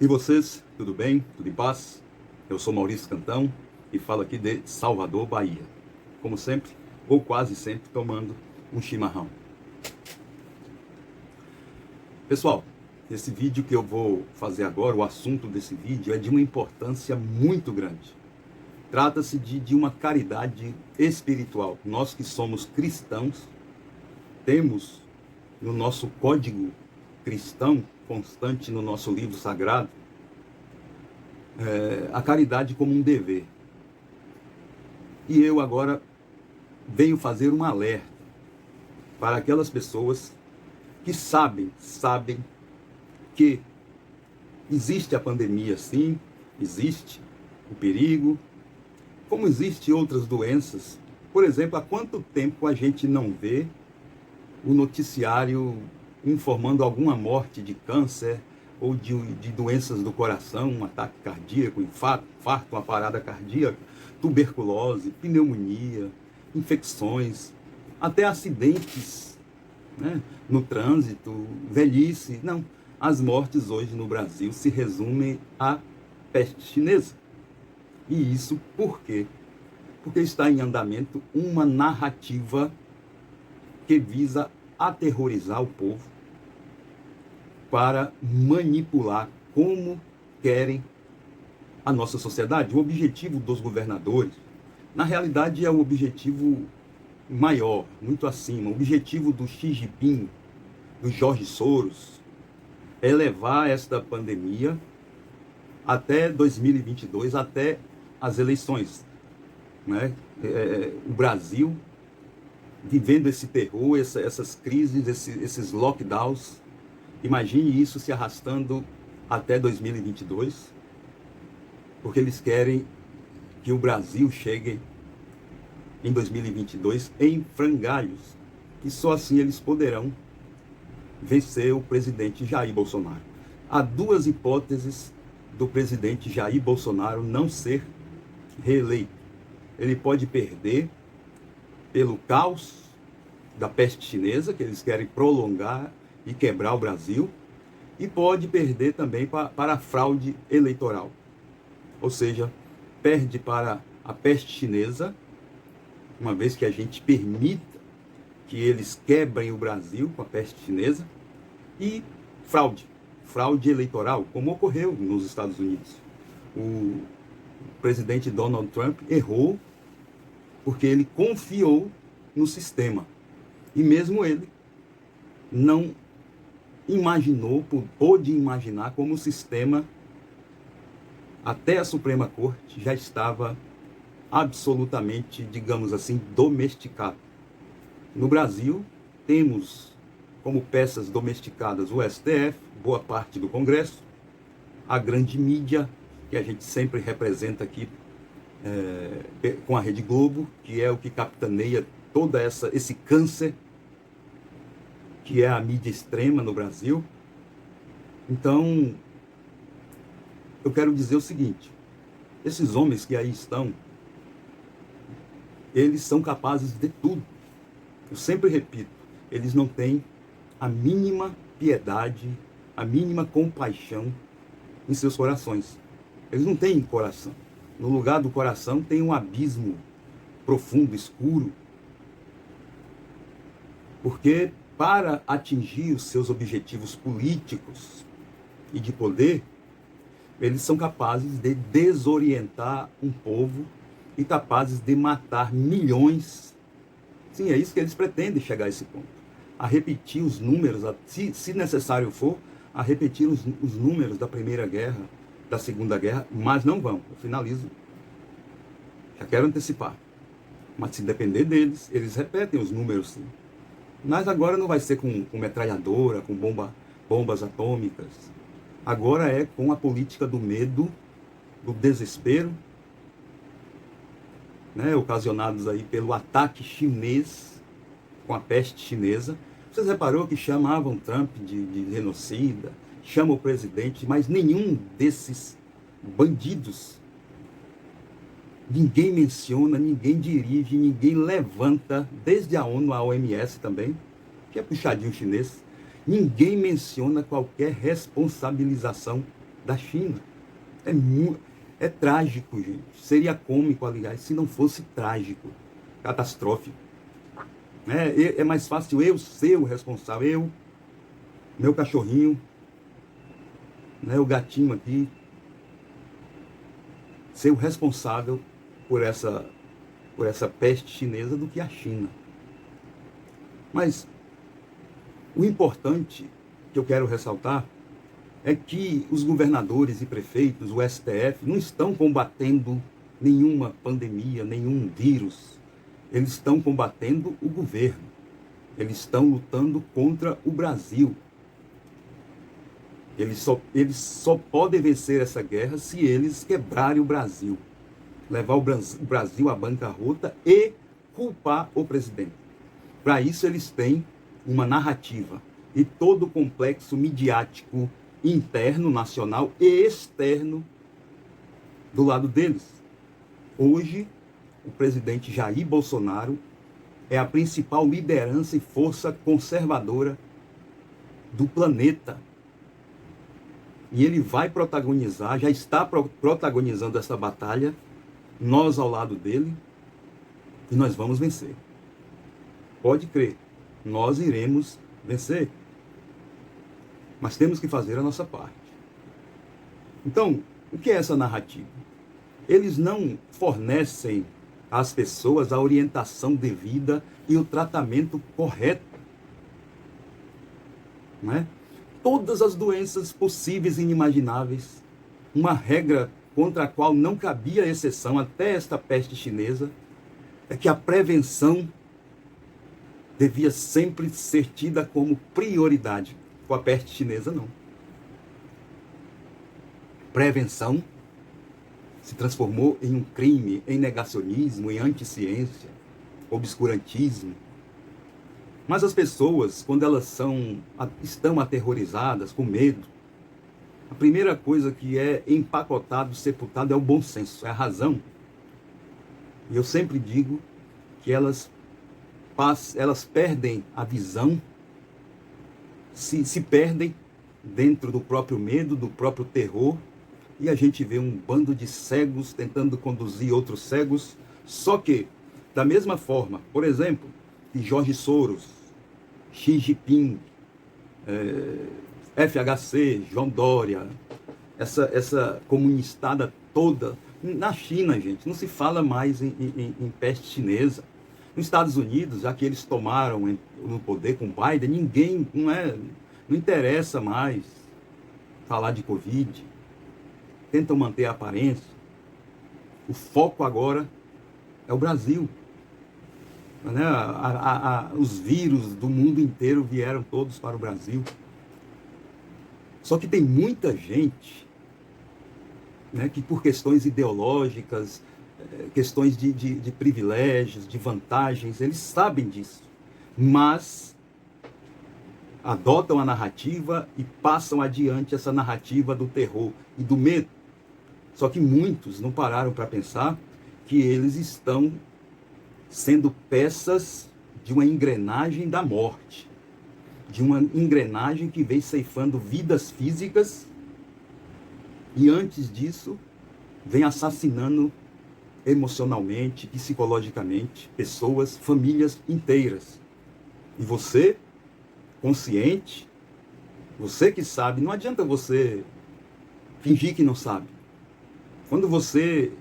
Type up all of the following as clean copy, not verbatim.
E vocês, tudo bem? Tudo em paz? Eu sou Maurício Cantão e falo aqui de Salvador, Bahia. Como sempre, ou quase sempre, tomando um chimarrão. Pessoal, esse vídeo que eu vou fazer agora, o assunto desse vídeo é de uma importância muito grande. Trata-se de uma caridade espiritual. Nós que somos cristãos, temos no nosso código cristão, constante no nosso livro sagrado, a caridade como um dever. E eu agora venho fazer um alerta para aquelas pessoas que sabem que existe a pandemia, sim, existe o perigo, como existe outras doenças. Por exemplo, há quanto tempo a gente não vê o noticiário informando alguma morte de câncer ou de doenças do coração, um ataque cardíaco, infarto, uma parada cardíaca, tuberculose, pneumonia, infecções, até acidentes, né, no trânsito, velhice. Não, as mortes hoje no Brasil se resumem à peste chinesa. E isso por quê? Porque está em andamento uma narrativa que visa aterrorizar o povo para manipular como querem a nossa sociedade. O objetivo dos governadores, na realidade, é um objetivo maior, muito acima. O objetivo do Xi Jinping, do Jorge Soros, é levar esta pandemia até 2022, até as eleições, né? O Brasil vivendo esse terror, essas crises, esses lockdowns. Imagine isso se arrastando até 2022, porque eles querem que o Brasil chegue em 2022 em frangalhos, e só assim eles poderão vencer o presidente Jair Bolsonaro. Há duas hipóteses do presidente Jair Bolsonaro não ser reeleito. Ele pode perder pelo caos da peste chinesa, que eles querem prolongar e quebrar o Brasil, e pode perder também para a fraude eleitoral. Ou seja, perde para a peste chinesa, uma vez que a gente permita que eles quebrem o Brasil com a peste chinesa, e fraude eleitoral, como ocorreu nos Estados Unidos. O presidente Donald Trump errou porque ele confiou no sistema. E mesmo ele não imaginou, pôde imaginar como o sistema, até a Suprema Corte, já estava absolutamente, digamos assim, domesticado. No Brasil, temos como peças domesticadas o STF, boa parte do Congresso, a grande mídia, que a gente sempre representa aqui, com a Rede Globo, que é o que capitaneia todo esse câncer que é a mídia extrema no Brasil. Então, eu quero dizer o seguinte: esses homens que aí estão, eles são capazes de tudo. Eu sempre repito, eles não têm a mínima piedade, a mínima compaixão em seus corações. Eles não têm coração. No lugar do coração tem um abismo profundo, escuro. Porque para atingir os seus objetivos políticos e de poder, eles são capazes de desorientar um povo e capazes de matar milhões. Sim, é isso que eles pretendem chegar a esse ponto. A repetir os números, se necessário for, a repetir os números da Primeira Guerra, da Segunda Guerra, mas não vão. Eu finalizo. Já quero antecipar. Mas se depender deles, eles repetem os números, sim. Mas agora não vai ser com metralhadora, com bombas atômicas. Agora é com a política do medo, do desespero, né, ocasionados aí pelo ataque chinês, com a peste chinesa. Vocês reparou que chamavam Trump de genocida, chamam o presidente, mas nenhum desses bandidos, ninguém menciona, ninguém dirige, ninguém levanta, desde a ONU, a OMS também, que é puxadinho chinês, ninguém menciona qualquer responsabilização da China. É trágico, gente. Seria cômico, aliás, se não fosse trágico, catastrófico. É mais fácil eu ser o responsável, meu cachorrinho, o gatinho aqui, ser o responsável por essa peste chinesa do que a China. Mas o importante que eu quero ressaltar é que os governadores e prefeitos, o STF, não estão combatendo nenhuma pandemia, nenhum vírus. Eles estão combatendo o governo. Eles estão lutando contra o Brasil. Eles só podem vencer essa guerra se eles quebrarem o Brasil. Levar o Brasil à bancarrota e culpar o presidente. Para isso eles têm uma narrativa. E todo o complexo midiático interno, nacional e externo do lado deles. Hoje, o presidente Jair Bolsonaro é a principal liderança e força conservadora do planeta. E ele vai protagonizar, já está protagonizando essa batalha, nós ao lado dele, e nós vamos vencer. Pode crer, nós iremos vencer. Mas temos que fazer a nossa parte. Então, o que é essa narrativa? Eles não fornecem às pessoas a orientação devida e o tratamento correto. Não é? Todas as doenças possíveis e inimagináveis, uma regra contra a qual não cabia exceção até esta peste chinesa, é que a prevenção devia sempre ser tida como prioridade. Com a peste chinesa, não. Prevenção se transformou em um crime, em negacionismo, em anticiência, obscurantismo. Mas as pessoas, quando elas estão aterrorizadas, com medo, a primeira coisa que é empacotado, sepultado é o bom senso, é a razão. E eu sempre digo que elas perdem a visão, se perdem dentro do próprio medo, do próprio terror, e a gente vê um bando de cegos tentando conduzir outros cegos. Só que, da mesma forma, por exemplo, que Jorge Soros, Xi Jinping, FHC, João Dória, essa comunistada toda, na China, gente, não se fala mais em peste chinesa. Nos Estados Unidos, já que eles tomaram no poder com Biden, ninguém, não interessa mais falar de Covid. Tentam manter a aparência. O foco agora é o Brasil. Os vírus do mundo inteiro vieram todos para o Brasil. Só que tem muita gente, que por questões ideológicas, questões de privilégios, de vantagens, eles sabem disso, mas adotam a narrativa e passam adiante essa narrativa do terror e do medo. Só que muitos não pararam para pensar que eles estão sendo peças de uma engrenagem da morte, de uma engrenagem que vem ceifando vidas físicas e antes disso vem assassinando emocionalmente, psicologicamente, pessoas, famílias inteiras. E você, consciente, você que sabe, não adianta você fingir que não sabe. Quando você,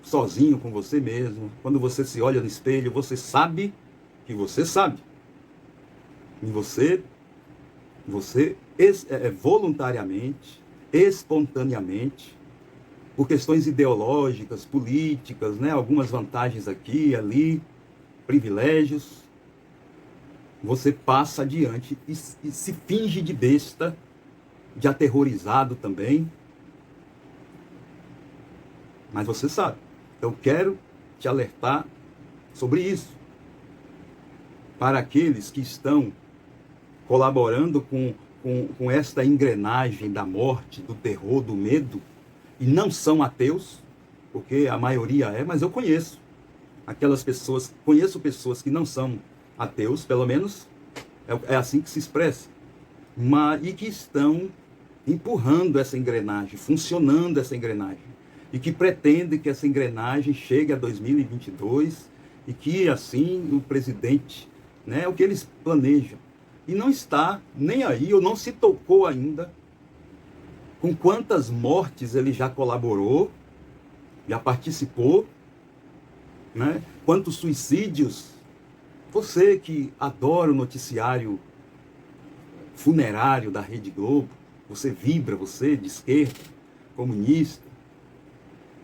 sozinho com você mesmo, quando você se olha no espelho, você sabe que você sabe. E você voluntariamente, espontaneamente, por questões ideológicas, políticas, algumas vantagens aqui e ali, privilégios, você passa adiante e se finge de besta, de aterrorizado também. Mas você sabe. Então quero te alertar sobre isso. Para aqueles que estão colaborando com esta engrenagem da morte, do terror, do medo, e não são ateus, porque a maioria mas eu conheço pessoas que não são ateus, pelo menos é assim que se expressa, e que estão empurrando essa engrenagem, funcionando essa engrenagem, e que pretende que essa engrenagem chegue a 2022 e que assim o presidente, né, o que eles planejam, e não está nem aí, ou não se tocou ainda com quantas mortes ele já colaborou, já participou, né? Quantos suicídios. Você que adora o noticiário funerário da Rede Globo, você vibra, você de esquerda, comunista,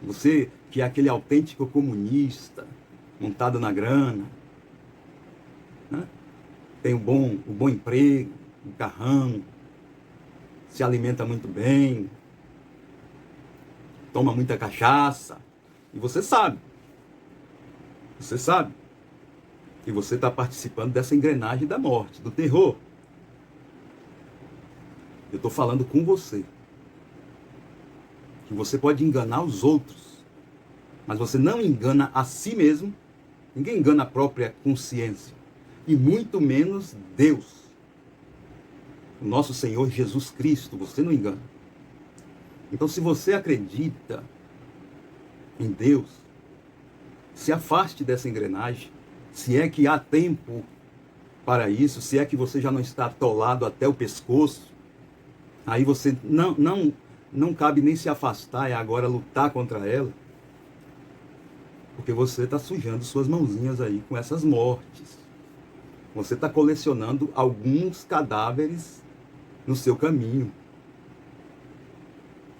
você que é aquele autêntico comunista, montado na grana, né? Tem um bom emprego, um carrão, se alimenta muito bem, toma muita cachaça, e você sabe, que você está participando dessa engrenagem da morte, do terror. Eu estou falando com você, que você pode enganar os outros, mas você não engana a si mesmo, ninguém engana a própria consciência, e muito menos Deus, o nosso Senhor Jesus Cristo, você não engana. Então, se você acredita em Deus, se afaste dessa engrenagem, se é que há tempo para isso, se é que você já não está atolado até o pescoço, aí você não cabe nem se afastar, é agora lutar contra ela, porque você está sujando suas mãozinhas aí com essas mortes. Você está colecionando alguns cadáveres no seu caminho.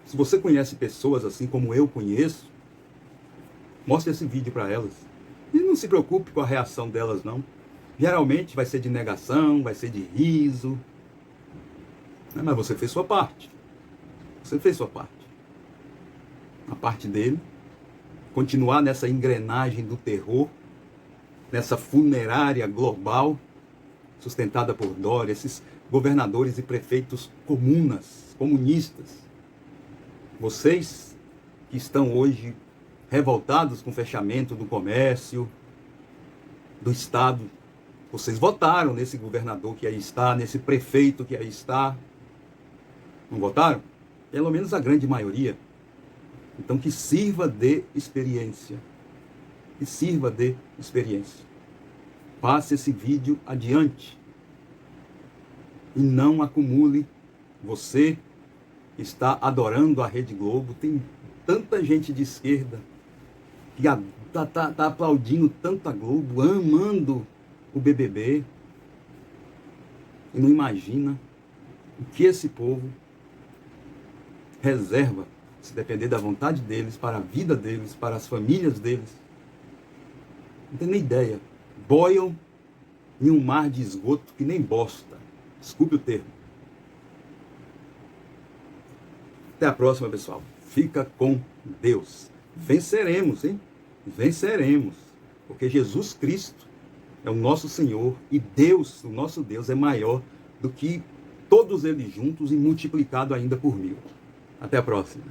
Se você conhece pessoas assim como eu conheço, mostre esse vídeo para elas. E não se preocupe com a reação delas, não. Geralmente vai ser de negação, vai ser de riso. Mas você fez sua parte. Você fez sua parte. A parte dele, continuar nessa engrenagem do terror, nessa funerária global, sustentada por Dória, esses governadores e prefeitos comunistas. Vocês que estão hoje revoltados com o fechamento do comércio, do Estado, vocês votaram nesse governador que aí está, nesse prefeito que aí está. Não votaram? Pelo menos a grande maioria. Então que sirva de experiência. Que sirva de experiência. Passe esse vídeo adiante. E não acumule. Você que está adorando a Rede Globo, tem tanta gente de esquerda que está aplaudindo tanto a Globo, amando o BBB, e não imagina o que esse povo reserva, se depender da vontade deles, para a vida deles, para as famílias deles. Não tem nem ideia. Boiam em um mar de esgoto que nem bosta. Desculpe o termo. Até a próxima, pessoal. Fica com Deus. Venceremos, hein? Venceremos. Porque Jesus Cristo é o nosso Senhor e Deus, o nosso Deus, é maior do que todos eles juntos e multiplicado ainda por 1000. Até a próxima.